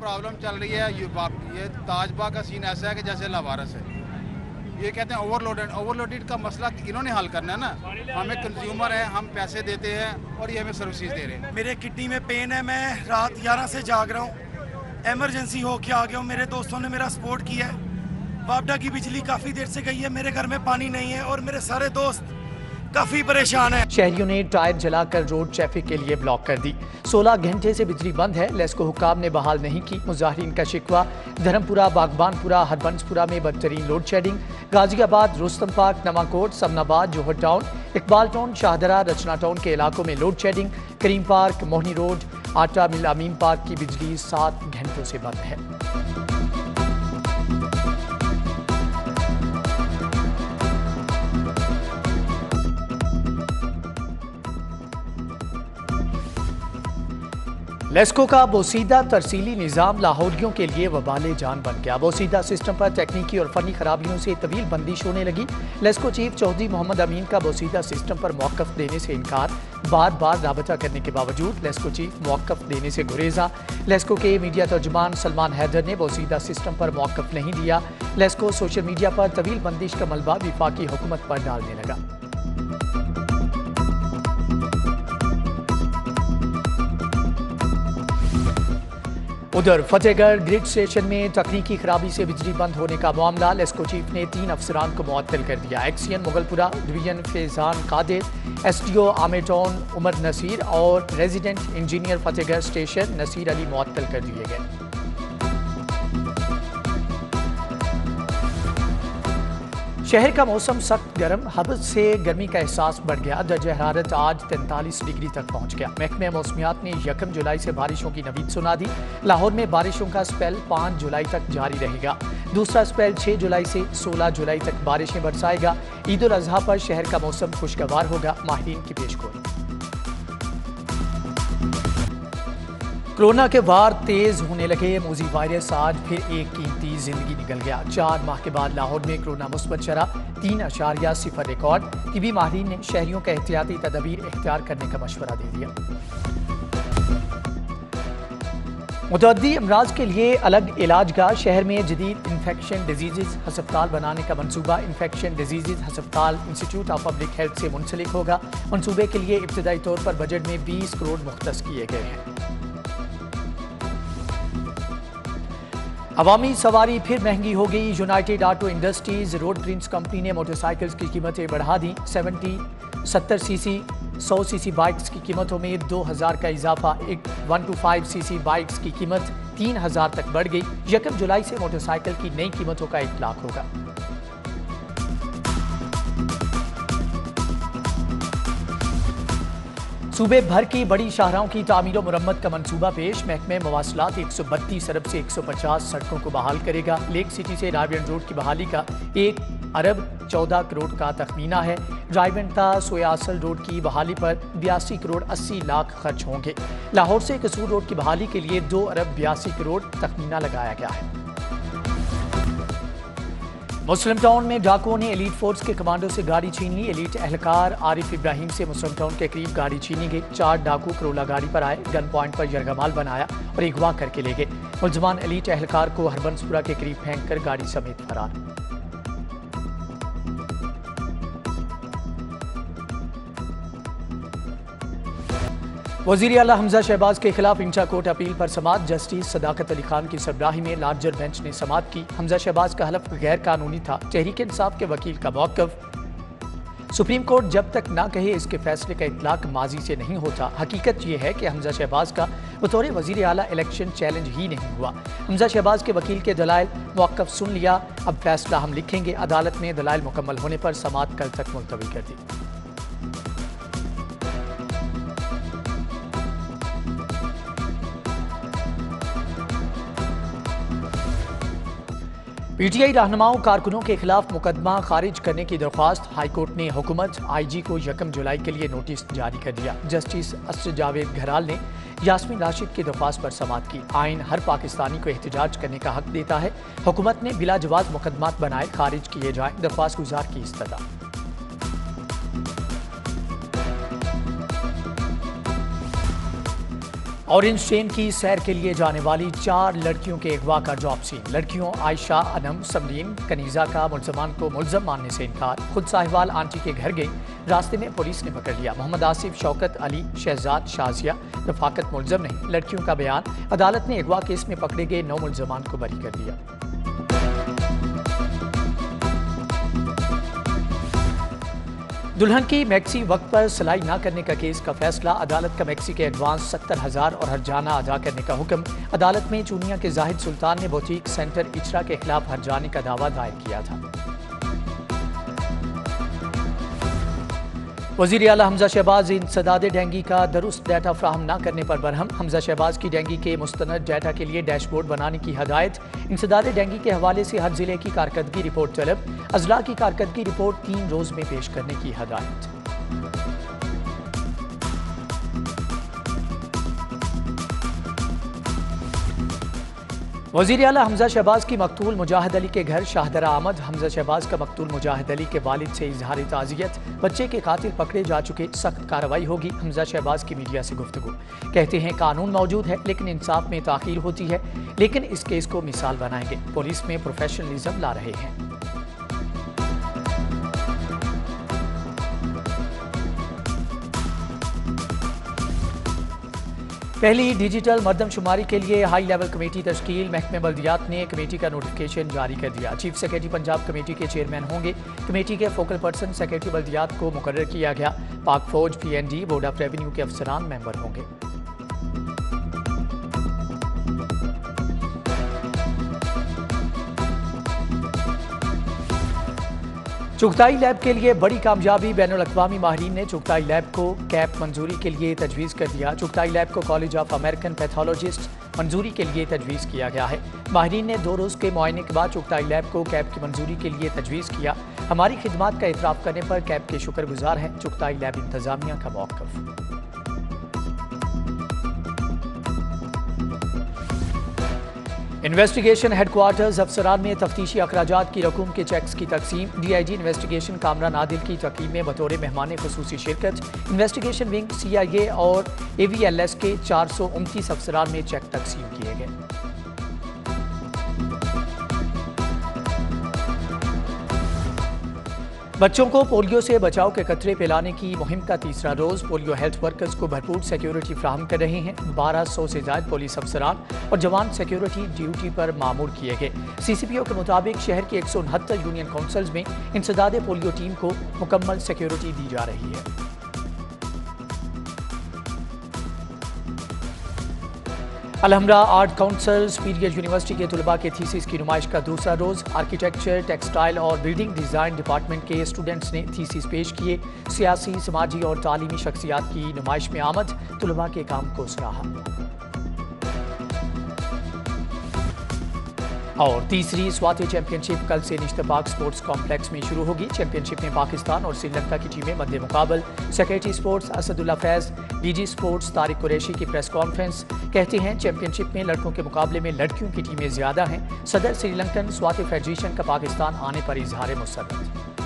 Problem चल रही है ये ताजबाग का सीन ऐसा है कि जैसे लावारस है। ये कहते हैं ओवरलोडेड का मसला इन्होंने हल करना है ना। हमें कंज्यूमर है, हम पैसे देते हैं और ये हमें सर्विसेज दे रहे हैं। मेरे किडनी में पेन है, मैं रात 11 से जाग रहा हूँ, इमरजेंसी हो के आ गया हूँ। मेरे दोस्तों ने मेरा सपोर्ट किया है। वापडा की बिजली काफ़ी देर से गई है, मेरे घर में पानी नहीं है और मेरे सारे दोस्त काफी परेशान है। शहरियों ने टायर जलाकर रोड ट्रैफिक के लिए ब्लॉक कर दी। 16 घंटे से बिजली बंद है। लेस्को हुकाम ने बहाल नहीं की। मुजाहिरीन का शिकवा। धर्मपुरा, बागबानपुरा, हरबंसपुरा में बदतरीन load shedding. Ghaziabad, Rustam park, Nawakot, Samanabad, Johar town, Iqbal town, Shahdara, Rachna town के इलाकों में load shedding. Karim park, Mohni road, Atta mill, अमीन पार्क की बिजली 7 घंटों से बंद है। लेस्को का बोसीदा तरसीली निज़ाम लाहौरियों के लिए वबाले जान बन गया। बोसीदा सिस्टम पर तकनीकी और फनी खराबियों से तवील बंदिश होने लगी। लेस्को चीफ चौधरी मोहम्मद अमीन का बोसीदा सिस्टम पर मौक़िफ़ देने से इनकार। बार बार राबता करने के बावजूद लेस्को चीफ मौक़िफ़ देने से गुरेजा। लेस्को के मीडिया तर्जुमान सलमान हैदर ने बोसीदा सिस्टम पर मौक़िफ़ नहीं दिया। लेस्को सोशल मीडिया पर तवील बंदिश का मलबा विफाकी हुकूमत पर डालने लगा। उधर फतेहगढ़ ग्रिड स्टेशन में तकनीकी खराबी से बिजली बंद होने का मामला। लेस्को चीफ ने 3 अफसरान को मुअत्तल कर दिया। XEN Mughalpura division Faizan Qadir, SDO Amir town Umar Naseer और resident engineer Fatehgarh station Naseer Ali मुअत्तल कर दिए गए। शहर का मौसम सख्त गर्म। हबस से गर्मी का एहसास बढ़ गया। दर्जा हरारत आज 43 डिग्री तक पहुंच गया। महकमे मौसमियात ने 1 जुलाई से बारिशों की नवीद सुना दी। लाहौर में बारिशों का स्पेल 5 जुलाई तक जारी रहेगा। दूसरा स्पेल 6 जुलाई से 16 जुलाई तक बारिशें बरसाएगा। ईद उल अजहा पर शहर का मौसम खुशगवार होगा। माहिरीन की पेशगोई। कोरोना के वार तेज होने लगे। मोजी वायरस आज फिर एक कीमती जिंदगी निकल गया। 4 माह के बाद लाहौर में कोरोना मुस्बत शरह 3.0 रिकॉर्ड। तिबी माहिरीन ने शहरियों का एहतियाती तदबीर इख्तियार करने का मशवरा दे दिया। मुतअद्दी अमराज के लिए अलग इलाजगाह। शहर में जदीद इन्फेक्शन डिजीज़ हस्पताल बनाने का मंसूबा। इन्फेक्शन डिजीज़ हस्पताल इंस्टीट्यूट ऑफ पब्लिक हेल्थ से मुंसलिक होगा। मंसूबे के लिए इब्तदाई तौर पर बजट में 20 करोड़ मुख्तस किए गए हैं। अवामी सवारी फिर महंगी हो गई। United auto industries road prints company ने मोटरसाइकिल्स की कीमतें बढ़ा दी। 70 सीसी 100 सीसी बाइक्स की कीमतों में 2000 का इजाफा। 125 सीसी बाइक्स की कीमत 3000 तक बढ़ गई। 1 जुलाई से मोटरसाइकिल की नई कीमतों का इतलाक होगा। सूबे भर की बड़ी शाहराहों की तामीर और मुरम्मत का मंसूबा पेश। महकमे मवासलात 132 अरब से 150 सड़कों को बहाल करेगा। लेक सिटी से रायवेंड रोड की बहाली का 1 अरब 14 करोड़ का तखमीना है। रायवेंड ता सोयासल रोड की बहाली पर 82 करोड़ 80 लाख खर्च होंगे। लाहौर से कसूर रोड की बहाली के लिए 2 अरब 82 करोड़ तखमीना लगाया गया है। मुस्लिम टाउन में डाकुओं ने एलीट फोर्स के कमांडो से गाड़ी छीन ली। एलीट एहलकार आरिफ इब्राहिम से मुस्लिम टाउन के करीब गाड़ी छीनी गई। 4 डाकू करोला गाड़ी पर आए, गन पॉइंट पर यरगमाल बनाया और अगवा करके ले गए। मुलजमान एलीट एहलकार को हरबंसपुरा के करीब फेंक कर गाड़ी समेत फरार। वज़ीर आला हमजा शहबाज के खिलाफ इंचा कोर्ट अपील पर समाअत। जस्टिस सदाकत अली खान की सरबराही में लार्जर बेंच ने समाअत की। हमजा शहबाज का हलफ गैर कानूनी था। तहरीक इंसाफ के वकील का मौक़िफ़। सुप्रीम कोर्ट जब तक ना कहे इसके फैसले का इतलाक माजी से नहीं होता। हकीकत यह है कि हमजा शहबाज का बतौर वज़ीर आला इलेक्शन चैलेंज ही नहीं हुआ। हमजा शहबाज के वकील के दलाइल मौक़िफ़ सुन लिया। अब फैसला हम लिखेंगे। अदालत ने दलाइल मुकम्मल होने पर समाअत कल तक मुलतवी कर दी। पीटीआई रहनुमाओं कारकुनों के खिलाफ मुकदमा खारिज करने की दरख्वास्त। हाईकोर्ट ने हुकूमत आईजी को 1 जुलाई के लिए नोटिस जारी कर दिया। जस्टिस असर जावेद घराल ने यास्मीन राशिद की दरख्वास्त पर समाअत की। आइन हर पाकिस्तानी को एहतजाज करने का हक देता है। हुकूमत ने बिला जवाज मुकदमात बनाए खारिज किए जाए। दरख्वास्त गुजार की इस्तदा। ऑरेंज ट्रेन की सैर के लिए जाने वाली 4 लड़कियों के अगवा का जॉब सीन। लड़कियों आयशा, अनम, समरीन, कनीजा का मुलजमान को मुलजम मानने से इनकार। खुद साहिवाल आंटी के घर गई, रास्ते में पुलिस ने पकड़ लिया। मोहम्मद आसिफ, शौकत अली, शहजाद, शाजिया, रफाकत मुलजम नहीं। लड़कियों का बयान, अदालत ने अगवा केस में पकड़े गए 9 मुलजमान को बरी कर दिया। दुल्हन की मैक्सी वक्त पर सिलाई न करने का केस का फैसला। अदालत का मैक्सी के एडवांस 70,000 और हर्जाना अदा करने का हुक्म। अदालत में चूनिया के जाहिद सुल्तान ने बुटीक सेंटर इचरा के खिलाफ हर्जाने का दावा दायर किया था। वज़ीर आला हमजा शहबाज इंसदाद डेंगी का दुरुस्त डाटा फ्राहम न करने पर बरहम। हमजा शहबाज की डेंगी के मुस्तनद डाटा के लिए डैशबोर्ड बनाने की हदायत। इंसदाद डेंगी के हवाले से हर जिले की कारकर्दगी रिपोर्ट तलब। अजला की कारकर्दगी रिपोर्ट 3 रोज में पेश करने की हदायत। वज़ीर आला हमजा शहबाज की मकतूल मुजाहिद अली के घर शाहदरा आमद। हमजा शहबाज का मकतूल मुजाहिद अली के वालिद से इजहार ताज़ियत। बच्चे के कातिल पकड़े जा चुके, सख्त कार्रवाई होगी। हमजा शहबाज की मीडिया से गुफ्तगू। कहते हैं कानून मौजूद है लेकिन इंसाफ में ताख़ीर होती है, लेकिन इस केस को मिसाल बनाएंगे। पुलिस में प्रोफेशनलिज्म ला रहे हैं। पहली डिजिटल मरदमशुमारी के लिए हाई लेवल कमेटी तश्कील। महकमे बल्दियात ने कमेटी का नोटिफिकेशन जारी कर दिया। चीफ सेक्रेटरी पंजाब कमेटी के चेयरमैन होंगे। कमेटी के फोकल पर्सन सेक्रेटरी बल्दियात को मुकर्रर किया गया। पाक फौज, PND, बोर्ड ऑफ रेवेन्यू के अफसरान मेंबर होंगे। चुगताई लैब के लिए बड़ी कामयाबी। बैनुल अक़वामी माहिरीन ने चुगताई लैब को कैप मंजूरी के लिए तजवीज़ कर दिया। चुगताई लैब को कॉलेज ऑफ अमेरिकन पैथोलॉजिस्ट मंजूरी के लिए तजवीज़ किया गया है। माहिरीन ने 2 रोज़ के मुआयने के बाद चुगताई लैब को कैप की मंजूरी के लिए तजवीज़ किया। हमारी खिदमात का एतराफ़ करने पर कैप के शुक्रगुजार हैं। चुगताई लैब इंतज़ामिया का मौक़िफ़। इन्वेस्टिगेशन हेडक्वार्टर्स अफसरान में तफ्तीशी अखराजात की रकूम के चेक्स की तकसीम। DIG इन्वेस्टिगेशन कामरान आदिल की तकरीब में बतौर मेहमान खुसूसी शिरकत। इन्वेस्टिगेशन विंग, CIA और AVLS के 429 अफसरान में चेक तकसीम किए गए। बच्चों को पोलियो से बचाव के कतरे पिलाने की मुहिम का तीसरा रोज। पोलियो हेल्थ वर्कर्स को भरपूर सिक्योरिटी फ्राहम कर रहे हैं। 1200 से ज्यादा पुलिस अफसरान और जवान सिक्योरिटी ड्यूटी पर मामूर किए गए। CCPO के मुताबिक शहर की 169 यूनियन काउंसिल्स में इंसदाद पोलियो टीम को मुकम्मल सिक्योरिटी दी जा रही है। Alhamra art council superior university के तुलबा के थीसिस की नुमाइश का दूसरा रोज। आर्किटेक्चर, टेक्सटाइल और बिल्डिंग डिज़ाइन डिपार्टमेंट के स्टूडेंट्स ने थीसिस पेश किए। सियासी, समाजी और तालीमी शख्सियात की नुमाइश में आमद। तुलबा के काम को सराहा। और तीसरी स्वाति चैंपियनशिप कल से निश्तपाक स्पोर्ट्स कॉम्प्लेक्स में शुरू होगी। चैंपियनशिप में पाकिस्तान और श्रीलंका की टीमें मध्य मुकाबल। Secretary sports Asadullah Faiz, DG sports Tariq Qureshi की प्रेस कॉन्फ्रेंस। कहते हैं चैंपियनशिप में लड़कों के मुकाबले में लड़कियों की टीमें ज्यादा हैं। सदर श्रीलंकन स्वाति फेडरेशन का पाकिस्तान आने पर इजहार मुसर्रत।